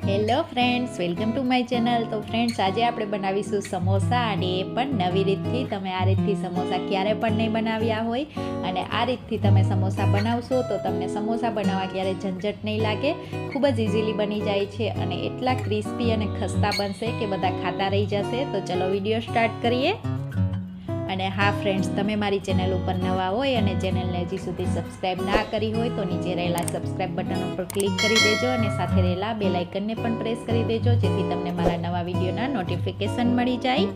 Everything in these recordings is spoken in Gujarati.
Hello friends, welcome to my channel. તો ફ્રેન્ડ્સ, આજે આપણે બનાવીશું સમોસા, અને એ પણ નવી રીતથી. તમે આ રીતથી સમોસા ક્યારે પણ નહીં બનાવ્યા હોય, અને આ રીતથી તમે સમોસા બનાવશો તો તમને સમોસા બનાવવા ક્યારે ઝંઝટ નહીં લાગે. ખૂબ જ ઇઝીલી બની જાય છે અને એટલા ક્રિસ્પી અને ખસ્તા બનશે કે બધા ખાતા રહી જશે. તો ચલો વિડીયો સ્ટાર્ટ કરીએ. અને હા ફ્રેન્ડ્સ, તમે મારી ચેનલ ઉપર નવા હોય અને ચેનલને હજી સુધી સબસ્ક્રાઈબ ના કરી હોય તો નીચે રહેલા સબસ્ક્રાઈબ બટન ઉપર ક્લિક કરી દેજો અને સાથે રહેલા બેલ આઇકનને પણ પ્રેસ કરી દેજો, જેથી તમને મારા નવા વિડીયોના નોટિફિકેશન મળી જાય.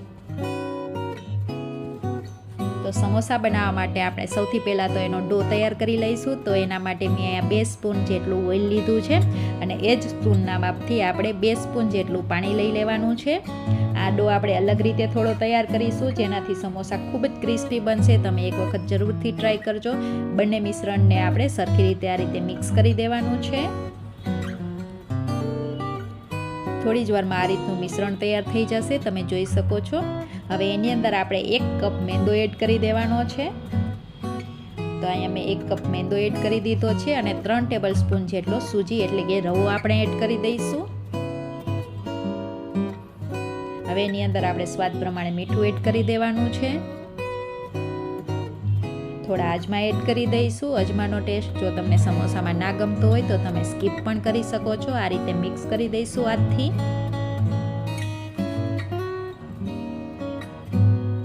તો સમોસા બનાવવા માટે આપણે સૌથી પહેલાં તો એનો ડો તૈયાર કરી લઈશું. તો એના માટે મેં અહીંયા 2 સ્પૂન જેટલું ઓઇલ લીધું છે, અને એ જ સ્પૂનના માપથી આપણે 2 સ્પૂન જેટલું પાણી લઈ લેવાનું છે. આ ડો આપણે અલગ રીતે થોડો તૈયાર કરીશું, જેનાથી સમોસા ખૂબ જ ક્રિસ્પી બનશે. તમે એક વખત જરૂરથી ટ્રાય કરજો. બંને મિશ્રણને આપણે સરખી રીતે આ રીતે મિક્સ કરી દેવાનું છે. થોડી જ વારમાં આ રીતનું મિશ્રણ તૈયાર થઈ જશે, તમે જોઈ શકો છો. હવે એની અંદર આપણે 1 કપ મેંદો એડ કરી દેવાનો છે. તો અહીંયા મેં 1 કપ મેંદો એડ કરી દીધો છે, અને 3 ટેબલ સ્પૂન જેટલો સૂજી એટલે કે રવો આપણે એડ કરી દઈશું. હવે એની અંદર આપણે સ્વાદ પ્રમાણે મીઠું એડ કરી દેવાનું છે. થોડા અજમા એડ કરી દઈશું. અજમાનો ટેસ્ટ જો તમને સમોસામાં ના ગમતો હોય તો તમે સ્કીપ પણ કરી શકો છો. આ રીતે મિક્સ કરી દઈશું હાથથી.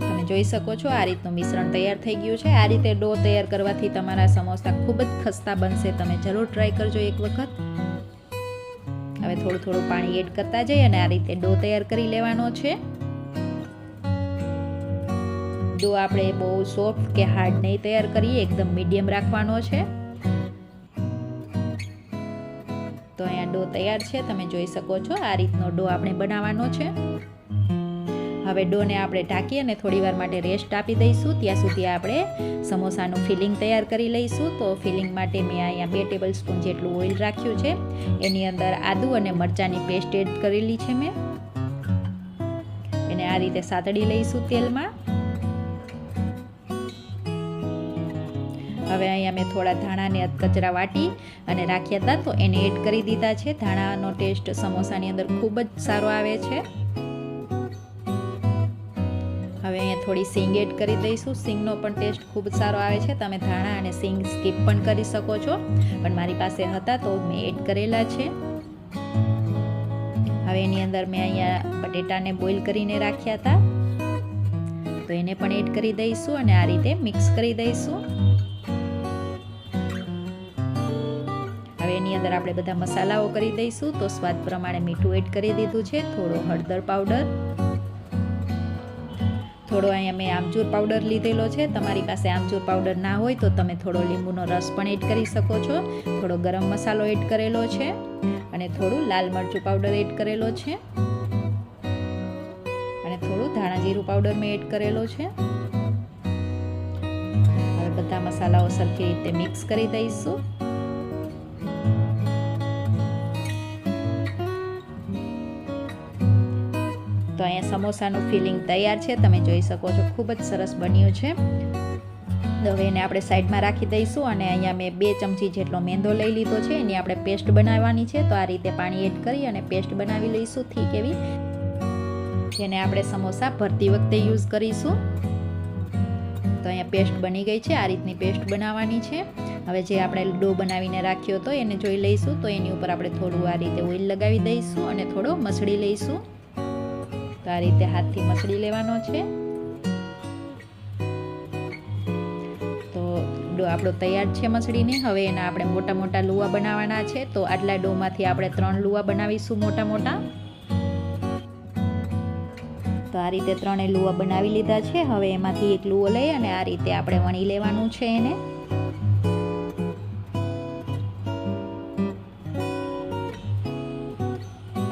તમે જોઈ શકો છો આ રીતનું મિશ્રણ તૈયાર થઈ ગયું છે. આ રીતે ડો તૈયાર કરવાથી તમારા સમોસા ખૂબ જ ખસ્તા બનશે. તમે જરૂર ટ્રાય કરજો એક વખત. હવે થોડું થોડું પાણી એડ કરતા જઈએ અને આ રીતે ડો તૈયાર કરી લેવાનો છે. ડો આપણે બહુ સોફ્ટ કે હાર્ડ નહીં તૈયાર કરીએ, એકદમ મીડિયમ રાખવાનો છે. તો અહીંયા ડો તૈયાર છે, તમે જોઈ શકો છો. આ રીતનો ડો આપણે બનાવવાનો છે. હવે ડોને આપણે ઢાંકી અને થોડી વાર માટે રેસ્ટ આપી દઈશું. ત્યાં સુધી આપણે સમોસાનું ફિલિંગ તૈયાર કરી લઈશું. તો ફિલિંગ માટે મેં અહીંયા 2 ટેબલ સ્પૂન જેટલું ઓઇલ રાખ્યું છે. એની અંદર આદુ અને મરચાંની પેસ્ટ એડ કરેલી છે મેં. એને આ રીતે સાતડી લઈશું તેલમાં. હવે અહીંયા મેં થોડા ધાણાને અધકચરા વાટી અને રાખ્યા હતા, તો એને એડ કરી દીધા છે. ધાણાનો ટેસ્ટ સમોસાની અંદર ખૂબ જ સારો આવે છે. હવે અહીંયા થોડી સિંગ એડ કરી દઈશું. સિંગનો પણ ટેસ્ટ ખૂબ સારો આવે છે. તમે ધાણા અને સિંગ સ્કીપ પણ કરી શકો છો, પણ મારી પાસે હતા તો મેં એડ કરેલા છે. હવે એની અંદર મેં અહીંયા બટેટાને બોઇલ કરીને રાખ્યા હતા, તો એને પણ એડ કરી દઈશું અને આ રીતે મિક્સ કરી દઈશું. હવે એની અંદર આપણે બધા મસાલાઓ કરી દઈશું. તો સ્વાદ પ્રમાણે મીઠું એડ કરી દીધું છે, થોડો હળદર પાવડર, થોડો અહીંયા મેં આમચૂર પાવડર લીધેલો છે. તમારી પાસે આમચૂર પાવડર ના હોય તો તમે થોડો લીંબુનો રસ પણ એડ કરી શકો છો. થોડો ગરમ મસાલો એડ કરેલો છે, અને થોડું લાલ મરચું પાવડર એડ કરેલો છે, અને થોડું ધાણા જીરું પાવડર મેં એડ કરેલો છે. હવે બધા મસાલાઓ સરખી રીતે મિક્સ કરી દઈશું. તો અહીંયા સમોસાનું ફિલિંગ તૈયાર છે, તમે જોઈ શકો છો. ખૂબ જ સરસ બન્યું છે. હવે એને આપણે સાઈડમાં રાખી દઈશું. અને અહીંયા મેં 2 ચમચી જેટલો મેંદો લઈ લીધો છે. એની આપણે પેસ્ટ બનાવવાની છે. તો આ રીતે પાણી એડ કરી અને પેસ્ટ બનાવી લઈશું થીક એવી, જેને આપણે સમોસા ભરતી વખતે યુઝ કરીશું. તો અહીંયા પેસ્ટ બની ગઈ છે. આ રીતની પેસ્ટ બનાવવાની છે. હવે જે આપણે ડો બનાવીને રાખ્યો હતો એને જોઈ લઈશું. તો એની ઉપર આપણે થોડું આ રીતે ઓઇલ લગાવી દઈશું અને થોડો મસળી લઈશું. તો આ રીતે હાથથી મસળી લેવાનો છે. તો ડો આપણો તૈયાર છે મસળીને. હવે એના આપણે મોટા મોટા લુવા બનાવવાના છે. તો આટલા ડોમાંથી આપણે 3 લુવા બનાવીશું મોટા મોટા. તો આ રીતે 3 લુવા બનાવી લીધા છે. હવે એમાંથી એક લુવો લઈ અને આ રીતે આપણે વણી લેવાનું છે એને.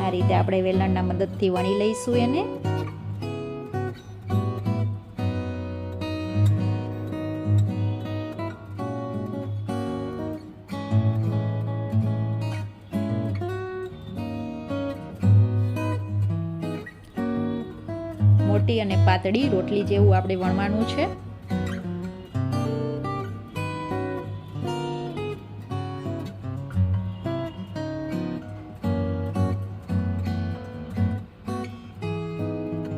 આ રીતે આપણે વેલણના મદદથી વણી લઈશું એને. મોટી અને પાતળી રોટલી જેવું આપણે વણવાનું છે.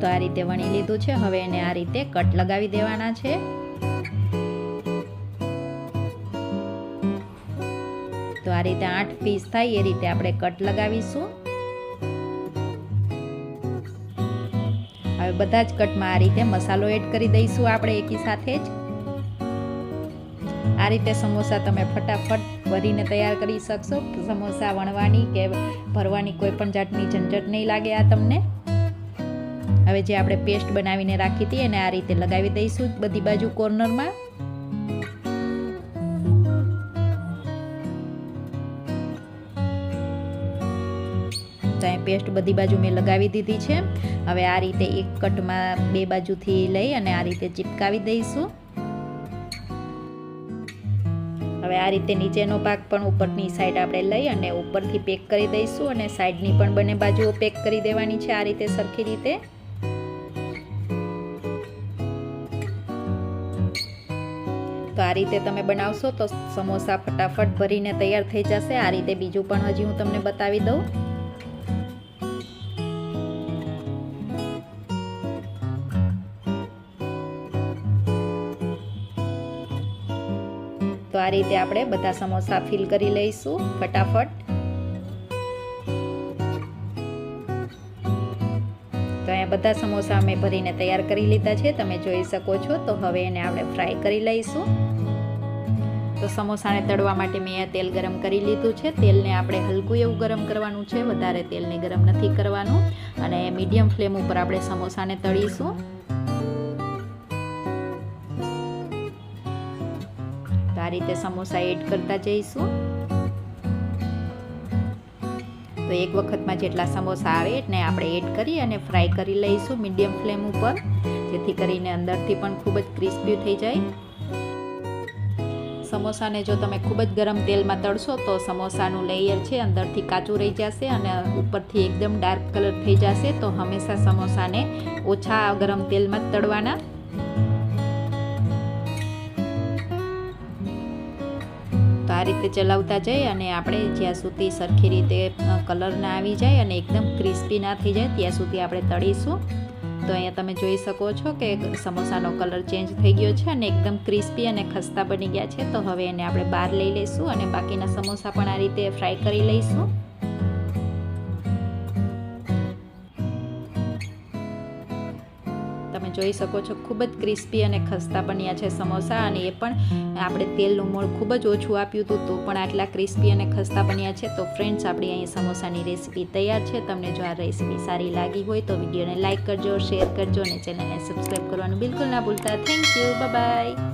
તો આ રીતે વણી લીધું છે. હવે એને આ રીતે કટ લગાવી દેવાના છે. તો આ રીતે 8 પીસ થાય એ રીતે આપણે કટ લગાવીશું. હવે બધા જ કટમાં આ રીતે મસાલો એડ કરી દઈશું આપણે એકી સાથે જ. આ રીતે સમોસા તમે ફટાફટ ભરીને તૈયાર કરી શકશો. સમોસા વણવાની કે ભરવાની કોઈ પણ જાતની ઝંઝટ નહીં લાગે આ તમને. હવે જે આપણે પેસ્ટ બનાવીને રાખી હતી એને આ રીતે લગાવી દઈશું બધી બાજુ કોર્નરમાં. તો અહીં પેસ્ટ બધી બાજુ મેં લગાવી દીધી છે. હવે આ રીતે એક કટમાં બે બાજુથી લઈ અને આ રીતે ચિપકાવી દઈશું. હવે આ રીતે નીચેનો ભાગ પણ ઉપરની સાઈડ આપણે લઈ અને ઉપરથી પેક કરી દઈશું અને સાઈડની પણ બંને બાજુઓ પેક કરી દેવાની છે આ રીતે સરખી રીતે. તો આ રીતે તમે બનાવશો તો સમોસા ફટાફટ ભરીને તૈયાર થઈ જશે. આ રીતે બીજું પણ હજી હું તમને બતાવી દઉં. તો આ રીતે આપણે બધા સમોસા ફિલ કરી લઈશું ફટાફટ. તો અહીંયા બધા સમોસા અમે ભરીને તૈયાર કરી લીધા છે, તમે જોઈ શકો છો. તો હવે એને આપણે ફ્રાય કરી લઈશું. તો સમોસાને તળવા માટે મેં અહીંયા તેલ ગરમ કરી લીધું છે. તેલને આપણે હલકું એવું ગરમ કરવાનું છે, વધારે તેલને ગરમ નથી કરવાનું. અને મીડિયમ ફ્લેમ ઉપર આપણે સમોસાને તળીશું. આ રીતે સમોસા એડ કરતા જઈશું. તો એક વખતમાં જેટલા સમોસા આવે એટલે આપણે એડ કરી અને ફ્રાય કરી લઈશું મીડિયમ ફ્લેમ ઉપર, જેથી કરીને અંદરથી પણ ખૂબ જ ક્રિસ્પી થઈ જાય. સમોસાને જો તમે ખૂબ જ ગરમ તેલમાં તળશો તો સમોસાનું લેયર છે અંદરથી કાચું રહી જશે અને ઉપરથી એકદમ ડાર્ક કલર થઈ જશે. તો હંમેશા સમોસાને ઓછા ગરમ તેલમાં જ તળવાના. તો આ રીતે ચલાવતા જઈ અને આપણે જ્યાં સુધી સરખી રીતે કલર ના આવી જાય અને એકદમ ક્રિસ્પી ના થઈ જાય ત્યાં સુધી આપણે તળીશું. તો અહીંયા તમે જોઈ શકો છો કે સમોસાનો કલર ચેન્જ થઈ ગયો છે અને એકદમ ક્રિસ્પી અને ખસ્તા બની ગયા છે. તો હવે એને આપણે બહાર લઈ લઈશું અને બાકીના સમોસા પણ આ રીતે ફ્રાય કરી લઈશું. તમે જોઈ શકો છો ખૂબ જ ક્રિસ્પી અને ખસ્તા બન્યા છે સમોસા. અને એ પણ આપણે તેલનું મોણ ખૂબ જ ઓછું આપ્યું હતું તો પણ આટલા ક્રિસ્પી અને ખસ્તા બન્યા છે. તો ફ્રેન્ડ્સ, આપણી અહીં સમોસાની રેસીપી તૈયાર છે. તમને જો આ રેસીપી સારી લાગી હોય તો વિડીયોને લાઇક કરજો, શેર કરજો અને ચેનલને સબસ્ક્રાઈબ કરવાનું બિલકુલ ના ભૂલતા. Thank you, bye bye.